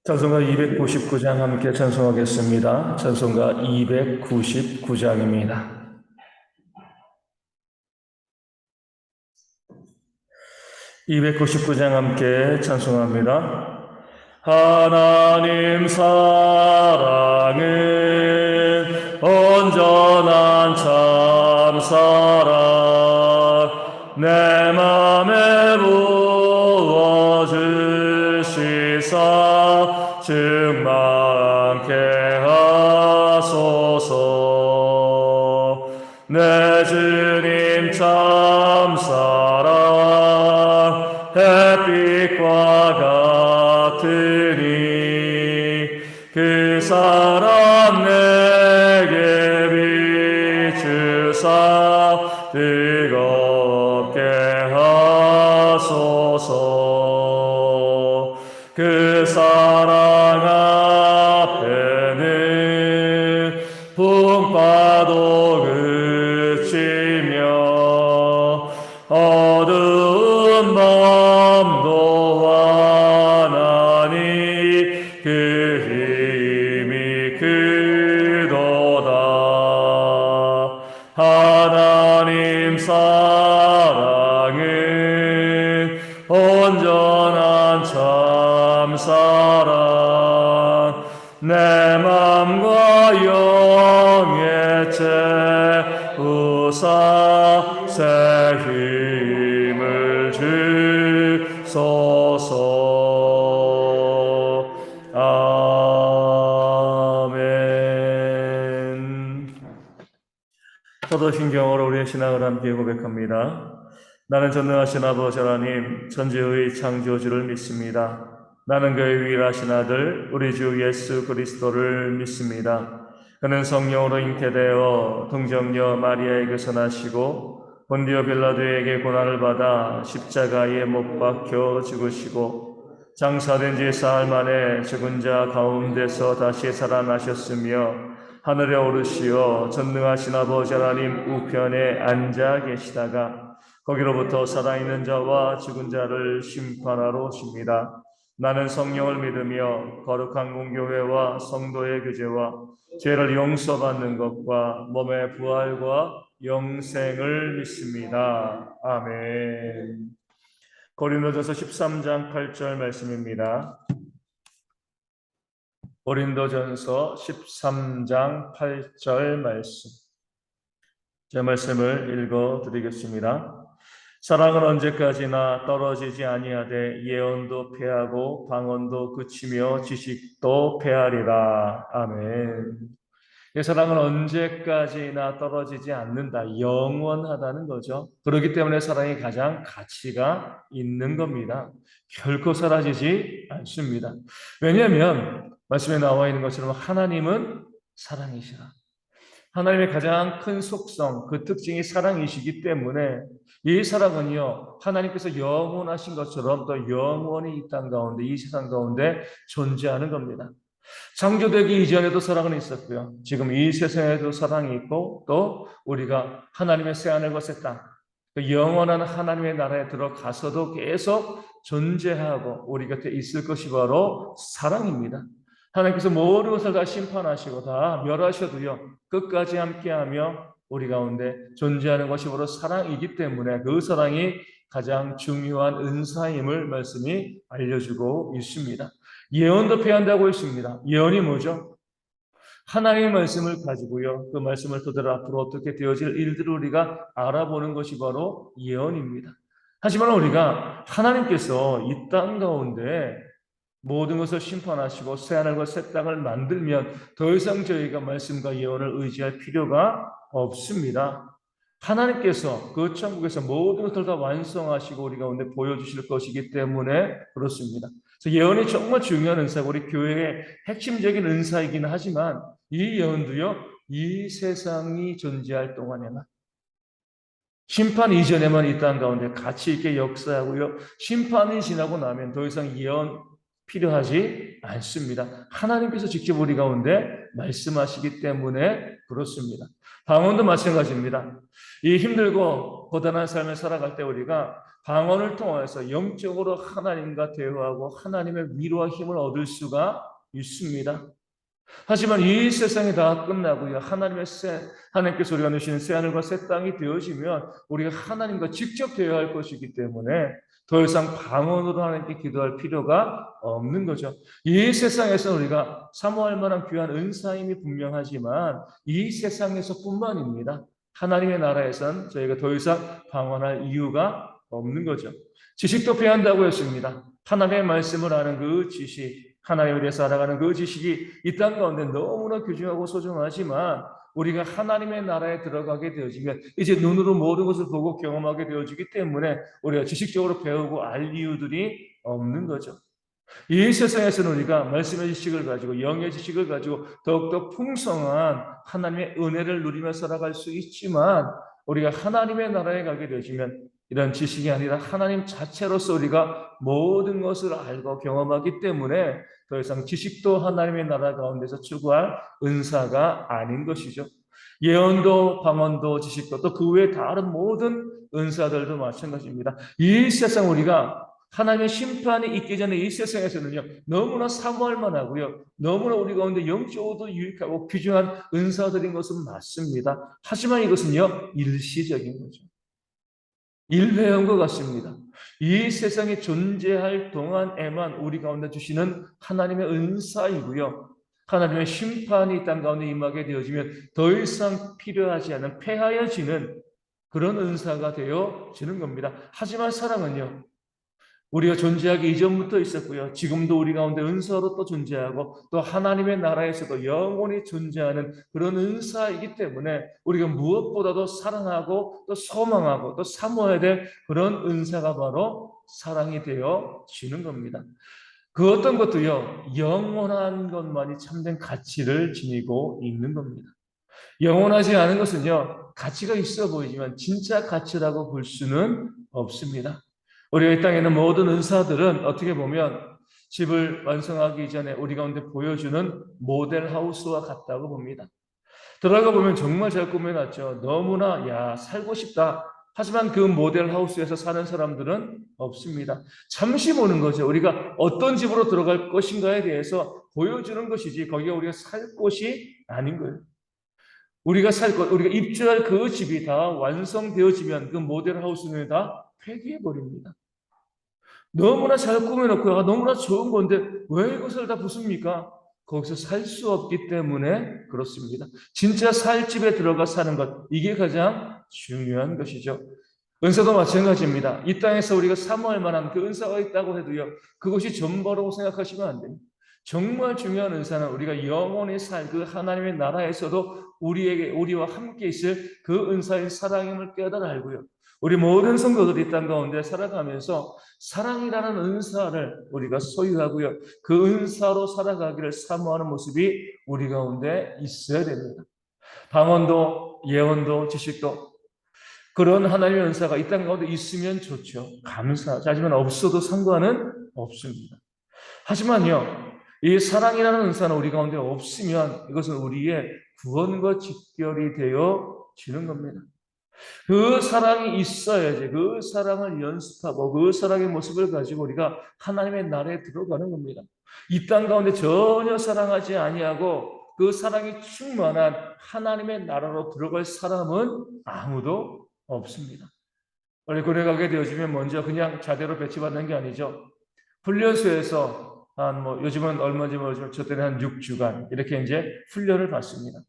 찬송가 299장 함께 찬송하겠습니다. 찬송가 299장입니다. 299장 함께 찬송합니다. 하나님 사랑은 온전한 참사랑 내 맘에 부어주시사 충만케 하소서. 내 주님 참사랑 햇빛과 같으니 그 사랑 내게 비추사 뜨겁게 하소서. 그 사랑 앞에는 풍파도 그치며 어두운 밤도 환하니 그 힘이 크도다. 하나님 사랑은 온전한 참사랑 내 맘과 영에 채우사 새 힘을 주소서. 아멘. 저도 신경으로 우리의 신앙을 함께 고백합니다. 나는 전능하신 아버지 하나님, 천지의 창조주를 믿습니다. 나는 그의 유일하신 아들 우리 주 예수 그리스도를 믿습니다. 그는 성령으로 잉태되어 동정녀 마리아에게서 나시고 본디오 빌라도에게 고난을 받아 십자가에 못 박혀 죽으시고 장사된 지 사흘 만에 죽은 자 가운데서 다시 살아나셨으며 하늘에 오르시어 전능하신 아버지 하나님 우편에 앉아 계시다가 거기로부터 살아있는 자와 죽은 자를 심판하러 오십니다. 나는 성령을 믿으며 거룩한 공교회와 성도의 교제와 죄를 용서받는 것과 몸의 부활과 영생을 믿습니다. 아멘. 고린도전서 13장 8절 말씀입니다. 고린도전서 13장 8절 말씀. 제 말씀을 읽어드리겠습니다. 사랑은 언제까지나 떨어지지 아니하되 예언도 패하고 방언도 그치며 지식도 패하리라. 아멘. 사랑은 언제까지나 떨어지지 않는다. 영원하다는 거죠. 그렇기 때문에 사랑이 가장 가치가 있는 겁니다. 결코 사라지지 않습니다. 왜냐하면 말씀에 나와 있는 것처럼 하나님은 사랑이시라. 하나님의 가장 큰 속성, 그 특징이 사랑이시기 때문에 이 사랑은요, 하나님께서 영원하신 것처럼 또 영원히 이 땅 가운데, 이 세상 가운데 존재하는 겁니다. 창조되기 이전에도 사랑은 있었고요. 지금 이 세상에도 사랑이 있고 또 우리가 하나님의 새하늘과 새 땅, 그 영원한 하나님의 나라에 들어가서도 계속 존재하고 우리 곁에 있을 것이 바로 사랑입니다. 하나님께서 모든 것을 다 심판하시고 다 멸하셔도요, 끝까지 함께하며 우리 가운데 존재하는 것이 바로 사랑이기 때문에 그 사랑이 가장 중요한 은사임을 말씀이 알려주고 있습니다. 예언도 패한다고 했습니다. 예언이 뭐죠? 하나님의 말씀을 가지고요, 그 말씀을 토대로 앞으로 어떻게 되어질 일들을 우리가 알아보는 것이 바로 예언입니다. 하지만 우리가 하나님께서 이 땅 가운데 모든 것을 심판하시고 새하늘과 새 땅을 만들면 더 이상 저희가 말씀과 예언을 의지할 필요가 없습니다. 하나님께서 그 천국에서 모든 것을 다 완성하시고 우리 가운데 보여주실 것이기 때문에 그렇습니다. 그래서 예언이 정말 중요한 은사고 우리 교회의 핵심적인 은사이긴 하지만 이 예언도요, 이 세상이 존재할 동안에만, 심판 이전에만 이 땅 가운데 가치 있게 역사하고요, 심판이 지나고 나면 더 이상 예언 필요하지 않습니다. 하나님께서 직접 우리 가운데 말씀하시기 때문에 그렇습니다. 방언도 마찬가지입니다. 이 힘들고 고단한 삶을 살아갈 때 우리가 방언을 통해서 영적으로 하나님과 대화하고 하나님의 위로와 힘을 얻을 수가 있습니다. 하지만 이 세상이 다 끝나고요. 하나님께서 우리가 누시는 새하늘과 새 땅이 되어지면 우리가 하나님과 직접 대화할 것이기 때문에 더 이상 방언으로 하나님께 기도할 필요가 없는 거죠. 이 세상에서 우리가 사모할 만한 귀한 은사임이 분명하지만 이 세상에서뿐만입니다. 하나님의 나라에선 저희가 더 이상 방언할 이유가 없는 거죠. 지식도 배한다고 했습니다. 하나님의 말씀을 아는 그 지식, 하나님에 대해서 알아가는 그 지식이 이 땅 가운데 너무나 귀중하고 소중하지만 우리가 하나님의 나라에 들어가게 되어지면 이제 눈으로 모든 것을 보고 경험하게 되어지기 때문에 우리가 지식적으로 배우고 알 이유들이 없는 거죠. 이 세상에서는 우리가 말씀의 지식을 가지고 영의 지식을 가지고 더욱더 풍성한 하나님의 은혜를 누리며 살아갈 수 있지만 우리가 하나님의 나라에 가게 되어지면 이런 지식이 아니라 하나님 자체로서 우리가 모든 것을 알고 경험하기 때문에 더 이상 지식도 하나님의 나라 가운데서 추구할 은사가 아닌 것이죠. 예언도 방언도 지식도 또 그 외에 다른 모든 은사들도 마찬가지입니다. 이 세상 우리가 하나님의 심판이 있기 전에 이 세상에서는요 너무나 사모할 만하고요 너무나 우리 가운데 영적으로도 유익하고 귀중한 은사들인 것은 맞습니다. 하지만 이것은요 일시적인 거죠. 일회용과 같습니다. 이 세상에 존재할 동안에만 우리 가운데 주시는 하나님의 은사이고요. 하나님의 심판이 땅 가운데 임하게 되어지면 더 이상 필요하지 않은 폐하여지는 그런 은사가 되어지는 겁니다. 하지만 사랑은요. 우리가 존재하기 이전부터 있었고요. 지금도 우리 가운데 은사로 또 존재하고 또 하나님의 나라에서도 영원히 존재하는 그런 은사이기 때문에 우리가 무엇보다도 사랑하고 또 소망하고 또 사모해야 될 그런 은사가 바로 사랑이 되어지는 겁니다. 그 어떤 것도요. 영원한 것만이 참된 가치를 지니고 있는 겁니다. 영원하지 않은 것은요. 가치가 있어 보이지만 진짜 가치라고 볼 수는 없습니다. 우리가 이 땅에 있는 모든 은사들은 어떻게 보면 집을 완성하기 전에 우리 가운데 보여주는 모델하우스와 같다고 봅니다. 들어가 보면 정말 잘 꾸며놨죠. 너무나 살고 싶다. 하지만 그 모델하우스에서 사는 사람들은 없습니다. 잠시 보는 거죠. 우리가 어떤 집으로 들어갈 것인가에 대해서 보여주는 것이지 거기가 우리가 살 곳이 아닌 거예요. 우리가 우리가 입주할 그 집이 다 완성되어지면 그 모델하우스는 다 폐기해버립니다. 너무나 잘 꾸며놓고 너무나 좋은 건데 왜 이것을 다 부숩니까? 거기서 살 수 없기 때문에 그렇습니다. 진짜 살 집에 들어가 사는 것, 이게 가장 중요한 것이죠. 은사도 마찬가지입니다. 이 땅에서 우리가 사모할 만한 그 은사가 있다고 해도요, 그것이 전부라고 생각하시면 안 됩니다. 정말 중요한 은사는 우리가 영원히 살 그 하나님의 나라에서도 우리와 함께 있을 그 은사의 사랑임을 깨달아 알고요. 우리 모든 성도들이 땅 가운데 살아가면서 사랑이라는 은사를 우리가 소유하고요. 그 은사로 살아가기를 사모하는 모습이 우리 가운데 있어야 됩니다. 방언도 예언도 지식도 그런 하나님의 은사가 이 땅 가운데 있으면 좋죠. 감사하죠. 하지만 없어도 상관은 없습니다. 하지만요. 이 사랑이라는 은사는 우리 가운데 없으면 이것은 우리의 구원과 직결이 되어지는 겁니다. 그 사랑이 있어야지 그 사랑을 연습하고 그 사랑의 모습을 가지고 우리가 하나님의 나라에 들어가는 겁니다. 이 땅 가운데 전혀 사랑하지 아니하고 그 사랑이 충만한 하나님의 나라로 들어갈 사람은 아무도 없습니다. 원래 군에 가게 되어지면 먼저 그냥 자대로 배치받는 게 아니죠. 훈련소에서 요즘은 얼마인지 모르지만 저 때는 한 6주간 이렇게 이제 훈련을 받습니다.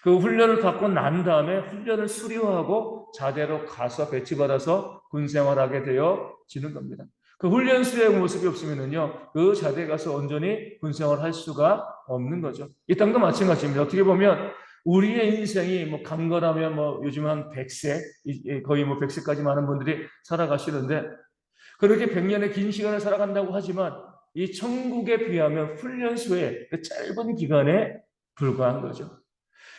그 훈련을 받고 난 다음에 훈련을 수료하고 자대로 가서 배치받아서 군생활하게 되어지는 겁니다. 그 훈련소의 모습이 없으면요, 그 자대에 가서 온전히 군생활할 수가 없는 거죠. 이 땅도 마찬가지입니다. 어떻게 보면 우리의 인생이 강건하면 요즘 한 100세, 거의 100세까지 많은 분들이 살아가시는데 그렇게 100년의 긴 시간을 살아간다고 하지만 이 천국에 비하면 훈련소의 그 짧은 기간에 불과한 거죠.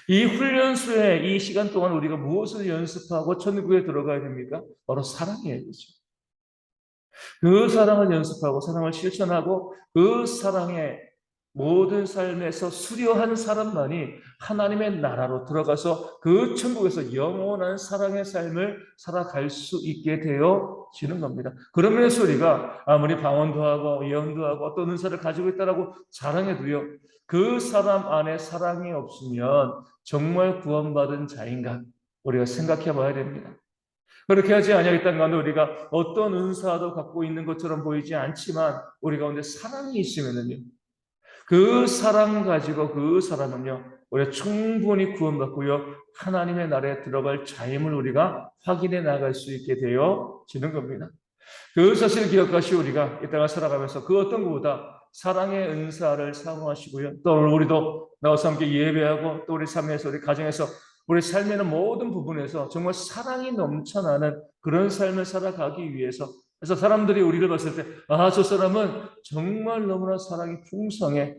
이 훈련소의 이 시간 동안 우리가 무엇을 연습하고 천국에 들어가야 됩니까? 바로 사랑이에요. 그 사랑을 연습하고 사랑을 실천하고 그 사랑에 모든 삶에서 수료한 사람만이 하나님의 나라로 들어가서 그 천국에서 영원한 사랑의 삶을 살아갈 수 있게 되어지는 겁니다. 그런 면에서 우리가 아무리 방언도 하고 예언도 하고 어떤 은사를 가지고 있다라고 자랑해도요, 그 사람 안에 사랑이 없으면 정말 구원받은 자인가 우리가 생각해 봐야 됩니다. 그렇게 하지 아니하겠다는 건 우리가 어떤 은사도 갖고 있는 것처럼 보이지 않지만 우리 가운데 사랑이 있으면은요, 그 사랑 가지고 그 사람은요, 우리가 충분히 구원받고요, 하나님의 나라에 들어갈 자임을 우리가 확인해 나갈 수 있게 되어지는 겁니다. 그 사실을 기억하시 우리가 이 땅을 살아가면서 그 어떤 것보다 사랑의 은사를 사모하시고요. 또 우리도 나와서 함께 예배하고 또 우리 삶에서 우리 가정에서 우리 삶의 모든 부분에서 정말 사랑이 넘쳐나는 그런 삶을 살아가기 위해서 그래서 사람들이 우리를 봤을 때 아, 저 사람은 정말 너무나 사랑이 풍성해.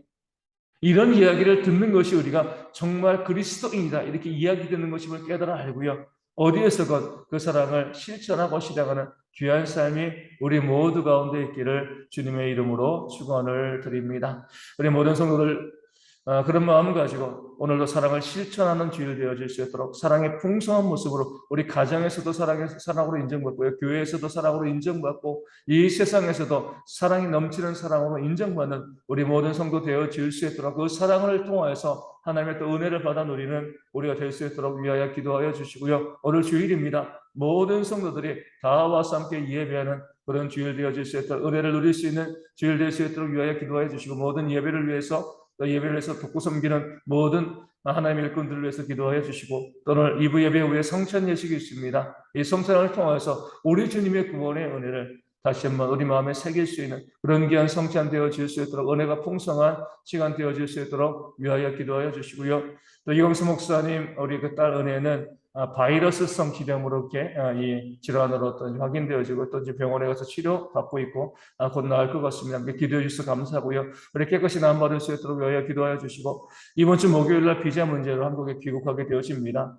이런 이야기를 듣는 것이 우리가 정말 그리스도인이다 이렇게 이야기 듣는 것임을 깨달아 알고요. 어디에서건 그 사랑을 실천하고 시작하는 귀한 삶이 우리 모두 가운데 있기를 주님의 이름으로 축원을 드립니다. 우리 모든 성도들 그런 마음을 가지고 오늘도 사랑을 실천하는 주일 되어질 수 있도록 사랑의 풍성한 모습으로 우리 가정에서도 사랑으로 인정받고요. 교회에서도 사랑으로 인정받고 이 세상에서도 사랑이 넘치는 사랑으로 인정받는 우리 모든 성도 되어질 수 있도록 그 사랑을 통하여서 하나님의 또 은혜를 받아 누리는 우리가 될 수 있도록 위하여 기도하여 주시고요. 오늘 주일입니다. 모든 성도들이 다 와서 함께 예배하는 그런 주일 되어질 수 있도록 은혜를 누릴 수 있는 주일 될 수 있도록 위하여 기도하여 주시고 모든 예배를 위해서 또 예배를 해서 돕고 섬기는 모든 하나님의 일꾼들을 위해서 기도하여 주시고 또는 2부 예배 후에 성찬 예식이 있습니다. 이 성찬을 통해서 우리 주님의 구원의 은혜를 다시 한번 우리 마음에 새길 수 있는 그런 귀한 성찬 되어질 수 있도록 은혜가 풍성한 시간 되어질 수 있도록 위하여 기도하여 주시고요. 또 이광수 목사님 우리 그 딸 은혜는 바이러스성 질염으로 이렇게 이 질환으로 또 확인되어지고 또 이제 병원에 가서 치료받고 있고 곧 나을 것 같습니다. 기도해 주셔서 감사하고요. 우리 깨끗이 나음받을 수 있도록 위하여 기도하여 주시고 이번 주 목요일 날 비자 문제로 한국에 귀국하게 되어집니다.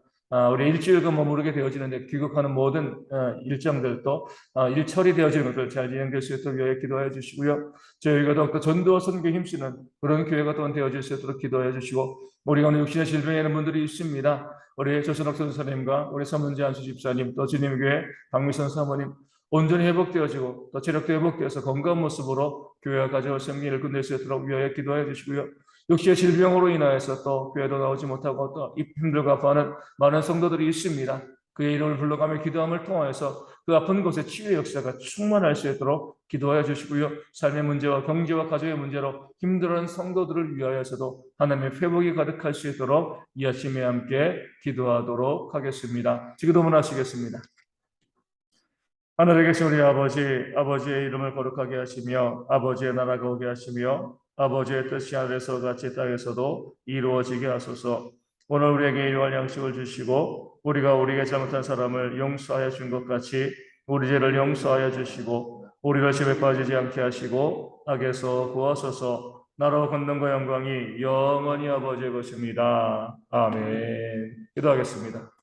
우리 일주일간 머무르게 되어지는데 귀국하는 모든 일정들도 일 처리되어지는 것들 잘 진행될 수 있도록 위하여 기도하여 주시고요. 저희가 더욱더 전도와 선교에 힘쓰는 그런 교회가 또 되어질 수 있도록 기도하여 주시고 우리가 오늘 육신의 질병에 있는 분들이 있습니다. 우리 조선옥 선생님과 우리 서문재 안수 집사님 또 주님교회 박미선 사모님 온전히 회복되어지고 또 체력도 회복되어서 건강한 모습으로 교회와 가정을 섬기는 일꾼 될 수 있도록 위하여 기도하여 주시고요. 육신의 질병으로 인하여서 또 교회도 나오지 못하고 또 힘들고 아파하는 많은 성도들이 있습니다. 그의 이름을 불러가며 기도함을 통하여서 그 아픈 곳에 치유의 역사가 충만할 수 있도록 기도하여 주시고요. 삶의 문제와 경제와 가족의 문제로 힘들어하는 성도들을 위하여서도 하나님의 회복이 가득할 수 있도록 이 아침에 함께 기도하도록 하겠습니다. 기도문하시겠습니다. 하늘에 계신 우리 아버지, 아버지의 이름을 거룩하게 하시며 아버지의 나라가 오게 하시며 아버지의 뜻이 하늘에서 같이 땅에서도 이루어지게 하소서. 오늘 우리에게 일용할 양식을 주시고 우리가 우리에게 잘못한 사람을 용서하여 준 것 같이 우리 죄를 용서하여 주시고 우리를 시험에 빠지지 않게 하시고 악에서 구하소서. 나라와 권능과 영광이 영원히 아버지의 것입니다. 아멘. 기도하겠습니다.